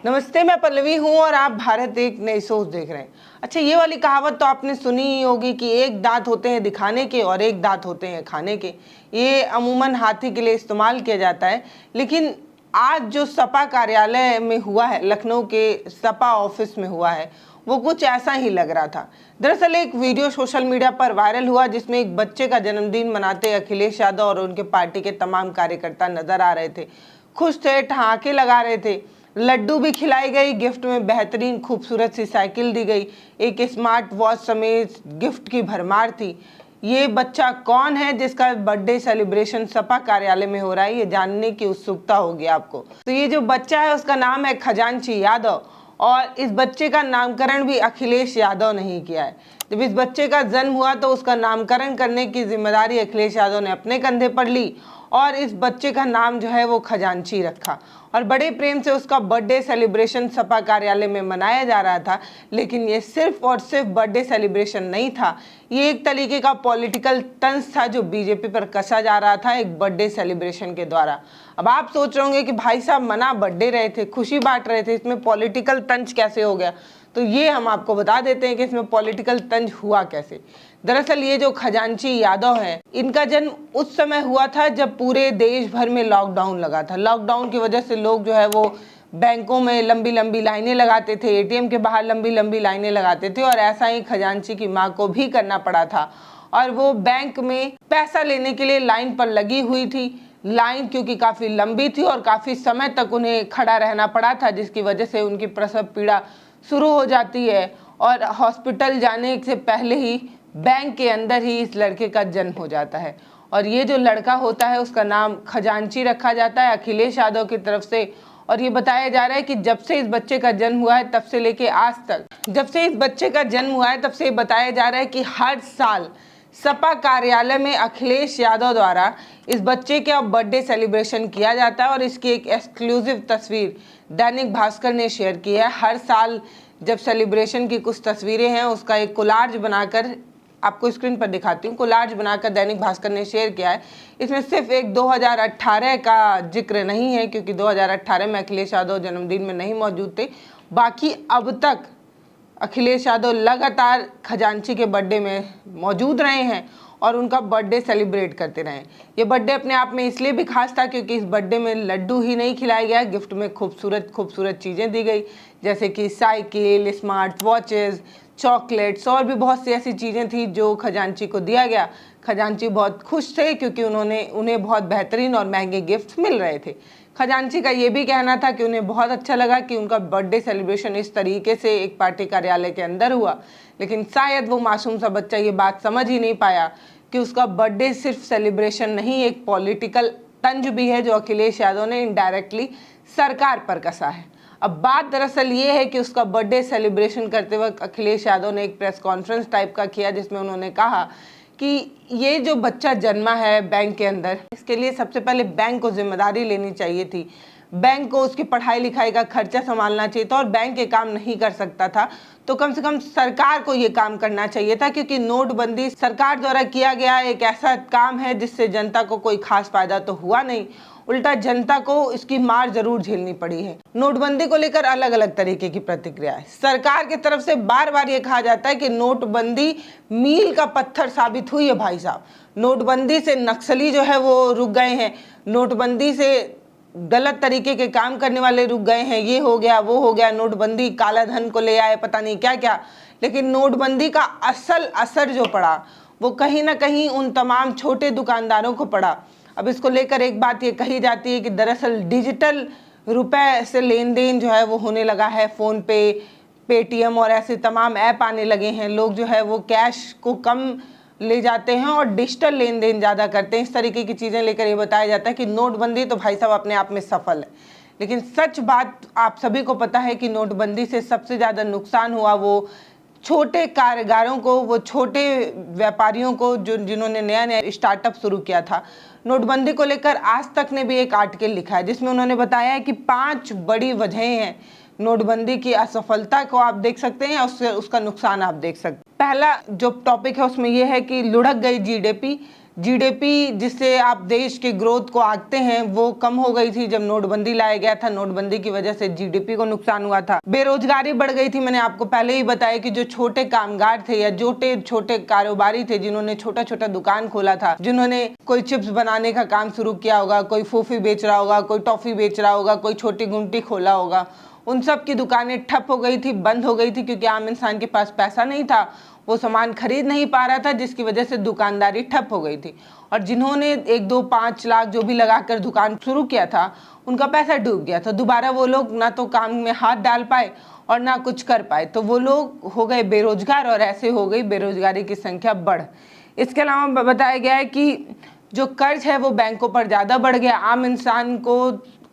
नमस्ते, मैं पल्लवी हूँ और आप भारत एक नई सोच देख रहे हैं। अच्छा, ये वाली कहावत तो आपने सुनी ही होगी कि एक दांत होते हैं दिखाने के और एक दांत होते हैं खाने के। ये अमूमन हाथी के लिए इस्तेमाल किया जाता है, लेकिन आज जो सपा कार्यालय में हुआ है, लखनऊ के सपा ऑफिस में हुआ है, वो कुछ ऐसा ही लग रहा था। दरअसल एक वीडियो सोशल मीडिया पर वायरल हुआ जिसमें एक बच्चे का जन्मदिन मनाते अखिलेश यादव और उनके पार्टी के तमाम कार्यकर्ता नजर आ रहे थे। खुश थे, ठहाके लगा रहे थे, लड्डू भी खिलाई गई, गिफ्ट में बेहतरीन खूबसूरत सी साइकिल दी गई, एक स्मार्ट वॉच समेत गिफ्ट की भरमार थी। ये बच्चा कौन है जिसका बर्थडे सेलिब्रेशन सपा कार्यालय में हो रहा है, ये जानने की उत्सुकता होगी आपको। तो ये जो बच्चा है उसका नाम है खजांची यादव और इस बच्चे का नामकरण भी अखिलेश यादव ने ही किया है। जब इस बच्चे का जन्म हुआ तो उसका नामकरण करने की जिम्मेदारी अखिलेश यादव ने अपने कंधे पर ली और इस बच्चे का नाम जो है वो खजांची रखा और बड़े प्रेम से उसका बर्थडे सेलिब्रेशन सपा कार्यालय में मनाया जा रहा था। लेकिन ये सिर्फ और सिर्फ बर्थडे सेलिब्रेशन नहीं था, ये एक तरीके का पॉलिटिकल तंज था जो बीजेपी पर कसा जा रहा था एक बर्थडे सेलिब्रेशन के द्वारा। अब आप सोच रहे होंगे कि भाई साहब मना बर्थडे रहे थे, खुशी बांट रहे थे, इसमें पॉलिटिकल तंज कैसे हो गया? तो ये हम आपको बता देते हैं कि इसमें पॉलिटिकल तंज हुआ कैसे। दरअसल ये जो खजांची यादव हैं, इनका जन्म उस समय हुआ था जब पूरे देश भर में लॉकडाउन लगा था। लॉकडाउन की वजह से लोग जो है वो बैंकों में लंबी लंबी लाइनें लगाते थे, एटीएम के बाहर लंबी लंबी लाइनें लगाते थे और ऐसा ही खजांची की माँ को भी करना पड़ा था और वो बैंक में पैसा लेने के लिए लाइन पर लगी हुई थी। लाइन क्योंकि काफ़ी लंबी थी और काफ़ी समय तक उन्हें खड़ा रहना पड़ा था, जिसकी वजह से उनकी प्रसव पीड़ा शुरू हो जाती है और हॉस्पिटल जाने से पहले ही बैंक के अंदर ही इस लड़के का जन्म हो जाता है। और ये जो लड़का होता है उसका नाम खजांची रखा जाता है अखिलेश यादव की तरफ से। और ये बताया जा रहा है कि जब से इस बच्चे का जन्म हुआ है तब से लेके आज तक, जब से इस बच्चे का जन्म हुआ है तब से बताया जा रहा है कि हर साल सपा कार्यालय में अखिलेश यादव द्वारा इस बच्चे का बर्थडे सेलिब्रेशन किया जाता है और इसकी एक एक्सक्लूसिव तस्वीर दैनिक भास्कर ने शेयर की है। हर साल जब सेलिब्रेशन की कुछ तस्वीरें हैं उसका एक कोलाज बनाकर आपको स्क्रीन पर दिखाती हूँ, कोलाज बनाकर दैनिक भास्कर ने शेयर किया है। इसमें सिर्फ एक 2018 का जिक्र नहीं है क्योंकि 2018 में अखिलेश यादव जन्मदिन में नहीं मौजूद थे। बाकी अब तक अखिलेश यादव लगातार खजांची के बर्थडे में मौजूद रहे हैं और उनका बर्थडे सेलिब्रेट करते रहे। ये बर्थडे अपने आप में इसलिए भी खास था क्योंकि इस बर्थडे में लड्डू ही नहीं खिलाया गया, गिफ्ट में खूबसूरत खूबसूरत चीज़ें दी गई जैसे कि साइकिल, स्मार्ट वॉचेस, चॉकलेट्स और भी बहुत सी ऐसी चीज़ें थी जो खजांची को दिया गया। खजांची बहुत खुश थे क्योंकि उन्हें बहुत बेहतरीन और महंगे गिफ्ट मिल रहे थे। खजांची का ये भी कहना था कि उन्हें बहुत अच्छा लगा कि उनका बर्थडे सेलिब्रेशन इस तरीके से एक पार्टी कार्यालय के अंदर हुआ, लेकिन शायद वो मासूम सा बच्चा ये बात समझ ही नहीं पाया कि उसका बर्थडे सिर्फ सेलिब्रेशन नहीं, एक पॉलिटिकल तंज भी है जो अखिलेश यादव ने इनडायरेक्टली सरकार पर कसा है। अब बात दरअसल ये है कि उसका बर्थडे सेलिब्रेशन करते वक्त अखिलेश यादव ने एक प्रेस कॉन्फ्रेंस टाइप का किया जिसमें उन्होंने कहा कि ये जो बच्चा जन्मा है बैंक के अंदर, इसके लिए सबसे पहले बैंक को जिम्मेदारी लेनी चाहिए थी। बैंक को उसकी पढ़ाई लिखाई का खर्चा संभालना चाहिए था और बैंक ये काम नहीं कर सकता था तो कम से कम सरकार को ये काम करना चाहिए था, क्योंकि नोटबंदी सरकार द्वारा किया गया एक ऐसा काम है जिससे जनता को कोई खास फायदा तो हुआ नहीं, उल्टा जनता को इसकी मार जरूर झेलनी पड़ी है। नोटबंदी को लेकर अलग अलग तरीके की प्रतिक्रिया है। सरकार की तरफ से बार बार ये कहा जाता है कि नोटबंदी मील का पत्थर साबित हुई है। भाई साहब, नोटबंदी से नक्सली जो है वो रुक गए हैं, नोटबंदी से गलत तरीके के काम करने वाले रुक गए हैं, ये हो गया वो हो गया, नोटबंदी काला धन को ले आए, पता नहीं क्या क्या। लेकिन नोटबंदी का असल असर जो पड़ा वो कहीं ना कहीं उन तमाम छोटे दुकानदारों को पड़ा। अब इसको लेकर एक बात ये कही जाती है कि दरअसल डिजिटल रुपए से लेन देन जो है वो होने लगा है, फ़ोन पे, पेटीएम और ऐसे तमाम ऐप आने लगे हैं। लोग जो है वो कैश को कम ले जाते हैं और डिजिटल लेन देन ज़्यादा करते हैं। इस तरीके की चीज़ें लेकर ये बताया जाता है कि नोटबंदी तो भाई साहब अपने आप में सफल है। लेकिन सच बात आप सभी को पता है कि नोटबंदी से सबसे ज़्यादा नुकसान हुआ वो छोटे कारीगरों को, वो छोटे व्यापारियों को जिन्होंने नया नया स्टार्टअप शुरू किया था। नोटबंदी को लेकर आज तक ने भी एक आर्टिकल लिखा है जिसमें उन्होंने बताया है कि 5 बड़ी वजहें हैं नोटबंदी की असफलता को आप देख सकते हैं और उसका नुकसान आप देख सकते हैं। पहला जो टॉपिक है उसमें यह है कि लुढ़क गई जीडीपी। जीडीपी जिससे आप देश के ग्रोथ को आंकते हैं वो कम हो गई थी जब नोटबंदी लाया गया था। नोटबंदी की वजह से जीडीपी को नुकसान हुआ था। बेरोजगारी बढ़ गई थी। मैंने आपको पहले ही बताया कि जो छोटे कामगार थे या छोटे छोटे कारोबारी थे, जिन्होंने छोटा छोटा दुकान खोला था, जिन्होंने कोई चिप्स बनाने का काम शुरू किया होगा, कोई फूफी बेच रहा होगा, कोई टॉफी बेच रहा होगा, कोई छोटी गुमटी खोला होगा, उन सब की दुकानें ठप हो गई थी, बंद हो गई थी, क्योंकि आम इंसान के पास पैसा नहीं था, वो सामान खरीद नहीं पा रहा था, जिसकी वजह से दुकानदारी ठप हो गई थी। और जिन्होंने 1, 2, 5 लाख जो भी लगाकर दुकान शुरू किया था, उनका पैसा डूब गया था। दोबारा वो लोग ना तो काम में हाथ डाल पाए और ना कुछ कर पाए, तो वो लोग हो गए बेरोजगार और ऐसे हो गई बेरोजगारी की संख्या बढ़। इसके अलावा बताया गया है कि जो कर्ज है वो बैंकों पर ज़्यादा बढ़ गया। आम इंसान को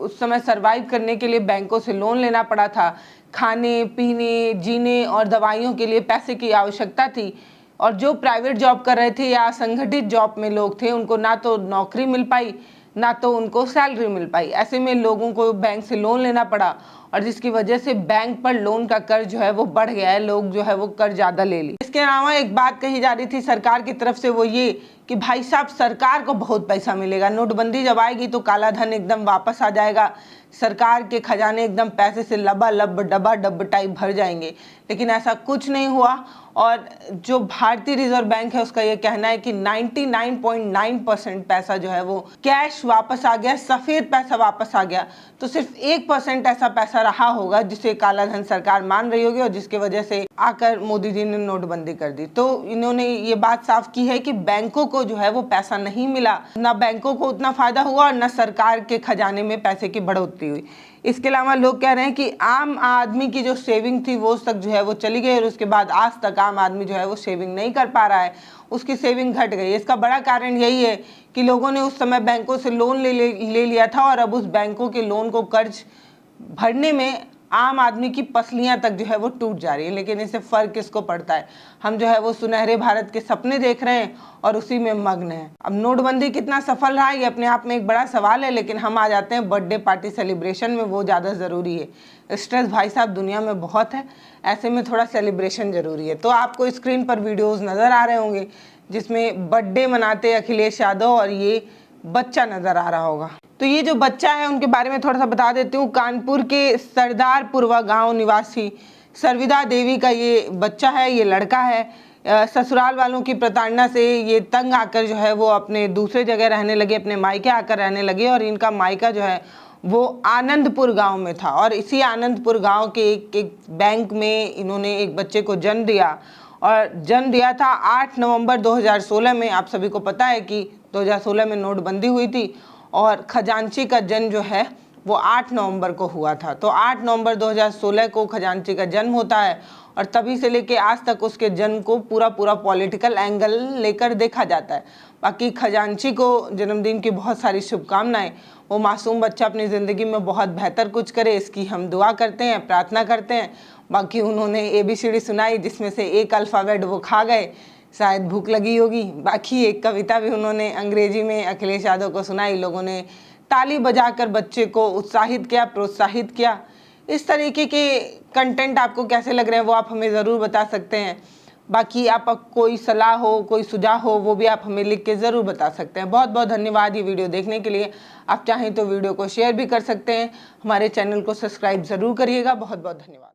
उस समय सरवाइव करने के लिए बैंकों से लोन लेना पड़ा था। खाने पीने, जीने और दवाइयों के लिए पैसे की आवश्यकता थी। और जो प्राइवेट जॉब कर रहे थे या संगठित जॉब में लोग थे, उनको ना तो नौकरी मिल पाई, ना तो उनको सैलरी मिल पाई। ऐसे में लोगों को बैंक से लोन लेना पड़ा और जिसकी वजह से बैंक पर लोन का कर्ज जो है वो बढ़ गया है। लोग जो है वो कर्ज ज़्यादा ले लिए। इसके अलावा एक बात कही जा रही थी सरकार की तरफ से, वो ये कि भाई साहब सरकार को बहुत पैसा मिलेगा, नोटबंदी जब आएगी तो काला धन एकदम वापस आ जाएगा, सरकार के खजाने एकदम पैसे से लबालब डबाडब टाइप भर जाएंगे। लेकिन ऐसा कुछ नहीं हुआ। और जो भारतीय रिजर्व बैंक है उसका ये कहना है कि 99.9% पैसा जो है वो कैश वापस आ गया, सफ़ेद पैसा वापस आ गया। तो सिर्फ 1% ऐसा पैसा रहा होगा जिसे काला धन सरकार मान रही होगी और जिसकी वजह से आकर मोदी जी ने नोटबंदी कर दी। तो इन्होंने ये बात साफ की है कि बैंकों को जो है वो पैसा नहीं मिला, ना बैंकों को उतना फायदा हुआ और ना सरकार के खजाने में पैसे की बढ़ोतरी हुई। इसके अलावा लोग कह रहे हैं कि आम आदमी की जो सेविंग थी वो तक जो है वो चली गई और उसके बाद आज तक आम आदमी जो है वो सेविंग नहीं कर पा रहा है, उसकी सेविंग घट गई। इसका बड़ा कारण यही है कि लोगों ने उस समय बैंकों से लोन ले लिया था और अब उस बैंकों के लोन को कर्ज भरने में आम आदमी की पसलियां तक जो है वो टूट जा रही है। लेकिन इससे फ़र्क किसको पड़ता है? हम जो है वो सुनहरे भारत के सपने देख रहे हैं और उसी में मग्न हैं। अब नोटबंदी कितना सफल रहा ये अपने आप में एक बड़ा सवाल है, लेकिन हम आ जाते हैं बर्थडे पार्टी सेलिब्रेशन में। वो ज़्यादा ज़रूरी है। स्ट्रेस भाई साहब दुनिया में बहुत है, ऐसे में थोड़ा सेलिब्रेशन ज़रूरी है। तो आपको स्क्रीन पर वीडियोज़ नज़र आ रहे होंगे जिसमें बर्थडे मनाते अखिलेश यादव और ये बच्चा नज़र आ रहा होगा। तो ये जो बच्चा है उनके बारे में थोड़ा सा बता देती हूँ। कानपुर के सरदारपुरवा गांव निवासी सर्विदा देवी का ये बच्चा है, ये लड़का है। ससुराल वालों की प्रताड़ना से ये तंग आकर जो है वो अपने दूसरे जगह रहने लगे, अपने मायके आकर रहने लगे। और इनका मायका जो है वो आनंदपुर गांव में था और इसी आनंदपुर गांव के एक बैंक में इन्होंने एक बच्चे को जन्म दिया। और जन्म दिया था 8 नवंबर 2016 में। आप सभी को पता है कि 2016 में नोटबंदी हुई थी और खजांची का जन्म जो है वो 8 नवंबर को हुआ था। तो 8 नवंबर 2016 को खजांची का जन्म होता है और तभी से लेके आज तक उसके जन्म को पूरा पॉलिटिकल एंगल लेकर देखा जाता है। बाकी खजांची को जन्मदिन की बहुत सारी शुभकामनाएं। वो मासूम बच्चा अपनी ज़िंदगी में बहुत बेहतर कुछ करे, इसकी हम दुआ करते हैं, प्रार्थना करते हैं। बाकी उन्होंने ABCD सुनाई जिसमें से एक अल्फ़ाबेट वो खा गए, शायद भूख लगी होगी। बाकी एक कविता भी उन्होंने अंग्रेजी में अखिलेश यादव को सुनाई। लोगों ने ताली बजाकर बच्चे को उत्साहित किया, प्रोत्साहित किया। इस तरीके के कंटेंट आपको कैसे लग रहे हैं वो आप हमें ज़रूर बता सकते हैं। बाकी आप कोई सलाह हो, कोई सुझाव हो, वो भी आप हमें लिख के ज़रूर बता सकते हैं। बहुत बहुत धन्यवाद ये वीडियो देखने के लिए। आप चाहें तो वीडियो को शेयर भी कर सकते हैं। हमारे चैनल को सब्सक्राइब ज़रूर करिएगा। बहुत बहुत धन्यवाद।